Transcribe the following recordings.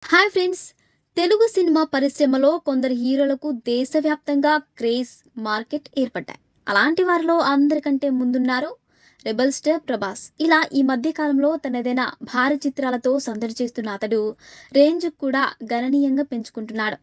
Hi friends. Telugu cinema పరిశ్రమలో కొందరు హీరోలకు దేశవ్యాప్తంగా క్రేజ్ మార్కెట్ ఏర్పడ్డాయి. అలాంటి వారిలో అందరికంటే ముందున్నారు రెబల్ స్టార్ ప్రభాస్. ఇలా ఈ మధ్య కాలంలో తనదైన భారీ చిత్రాలతో సందడి చేస్తున్న అతడు రేంజ్ కూడా గణనీయంగా పెంచుకుంటున్నాడు.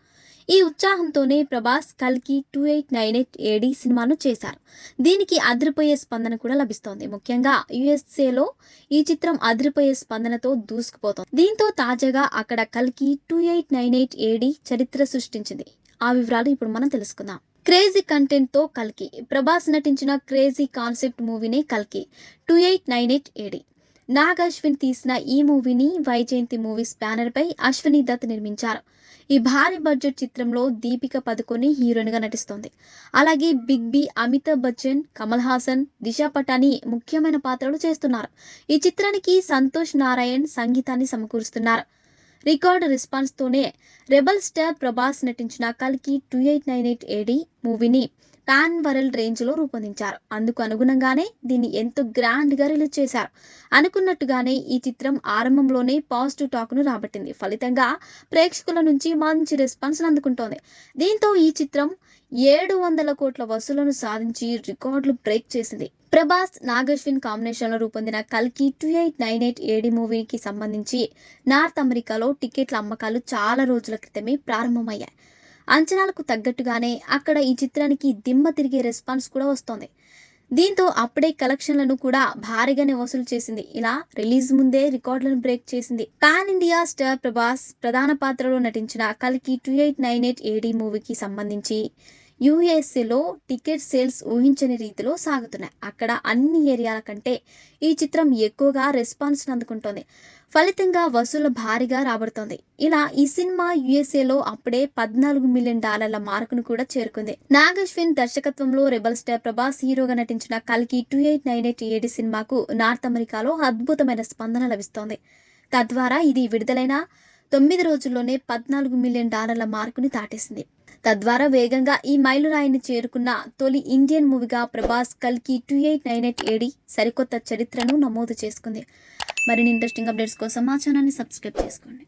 ఈ ఉత్సాహంతోనే ప్రభాస్ కల్కి 2898 ఏడి సినిమాను చేశారు. దీనికి అదిరిపోయే స్పందన కూడా లభిస్తోంది. ముఖ్యంగా యుఎస్ఏలో ఈ చిత్రం అదిరిపోయే స్పందనతో దూసుకుపోతోంది. దీంతో తాజాగా అక్కడ కల్కి 2898 ఏడి చరిత్ర సృష్టించింది. ఆ వివరాలు ఇప్పుడు మనం తెలుసుకుందాం. క్రేజీ కంటెంట్ తో కల్కి. ప్రభాస్ నటించిన క్రేజీ కాన్సెప్ట్ మూవీనే కల్కి 2898 ఏడి. నాగ్ అశ్విన్ తీసిన ఈ మూవీని వైజయంతి మూవీస్ బ్యానర్ పై అశ్విని దత్ నిర్మించారు. ఈ భారీ బడ్జెట్ చిత్రంలో దీపిక పదుకొని హీరోయిన్ గా నటిస్తోంది. అలాగే బిగ్ బి, అమితాబ్ బచ్చన్, కమల్ హాసన్, దిశా పటాని ముఖ్యమైన పాత్రలు చేస్తున్నారు. ఈ చిత్రానికి సంతోష్ నారాయణ్ సంగీతాన్ని సమకూరుస్తున్నారు. రికార్డ్ రెస్పాన్స్ తోనే రెబల్ స్టార్ ప్రభాస్ నటించిన కల్కి 2898 ఏడి మూవీని పాన్ వరల్డ్ రేంజ్ లో రూపొందించారు. అందుకు అనుగుణంగానే దీన్ని ఎంతో గ్రాండ్ గా రిలీజ్ చేశారు. అనుకున్నట్టుగానే ఈ చిత్రం ఆరంభంలోనే పాజిటివ్ టాక్ ను రాబట్టింది. ఫలితంగా ప్రేక్షకుల నుంచి మంచి రెస్పాన్స్ అందుకుంటోంది. దీంతో ఈ చిత్రం 700 కోట్ల వసూలను సాధించి రికార్డులు బ్రేక్ చేసింది. ప్రభాస్, నాగశ్విన్ కాంబినేషన్ లో రూపొందిన కల్కి 2898 ఏడి మూవీకి సంబంధించి నార్త్ అమెరికాలో టికెట్ల అమ్మకాలు చాలా రోజుల క్రితమే ప్రారంభమయ్యాయి. అంచనాలకు తగ్గట్టుగానే అక్కడ ఈ చిత్రానికి దిమ్మ తిరిగే రెస్పాన్స్ కూడా వస్తోంది. దీంతో అప్పుడే కలెక్షన్లను కూడా భారీగానే వసూలు చేసింది. ఇలా రిలీజ్ ముందే రికార్డులను బ్రేక్ చేసింది. పాన్ ఇండియా స్టార్ ప్రభాస్ ప్రధాన పాత్రలో నటించిన కల్కి 2898 ఏడి మూవీకి సంబంధించి యుఎస్ఏలో టికెట్ సేల్స్ ఊహించని రీతిలో సాగుతున్నాయి. అక్కడ అన్ని ఏరియాల కంటే ఈ చిత్రం ఎక్కువగా రెస్పాన్స్ అందుకుంటోంది. ఫలితంగా వసూళ్లు భారీగా రాబడుతోంది. ఇలా ఈ సినిమా యుఎస్ఏలో అప్పుడే $14 మిలియన్ మార్కును కూడా చేరుకుంది. నాగ్ అశ్విన్ దర్శకత్వంలో రెబల్ స్టార్ ప్రభాస్ హీరోగా నటించిన కల్కి 2898 ఏడి సినిమాకు నార్త్ అమెరికాలో అద్భుతమైన స్పందన లభిస్తోంది. తద్వారా ఇది విడుదలైన 9 రోజుల్లోనే $14 మిలియన్ మార్కుని దాటేసింది. తద్వారా వేగంగా ఈ మైలురాయిని చేరుకున్న తొలి ఇండియన్ మూవీగా ప్రభాస్ కల్కి 2898 ఏడి సరికొత్త చరిత్రను నమోదు చేసుకుంది. మరిన్ని ఇంట్రెస్టింగ్ అప్డేట్స్ కోసం మా ఛానల్ని సబ్స్క్రైబ్ చేసుకోండి.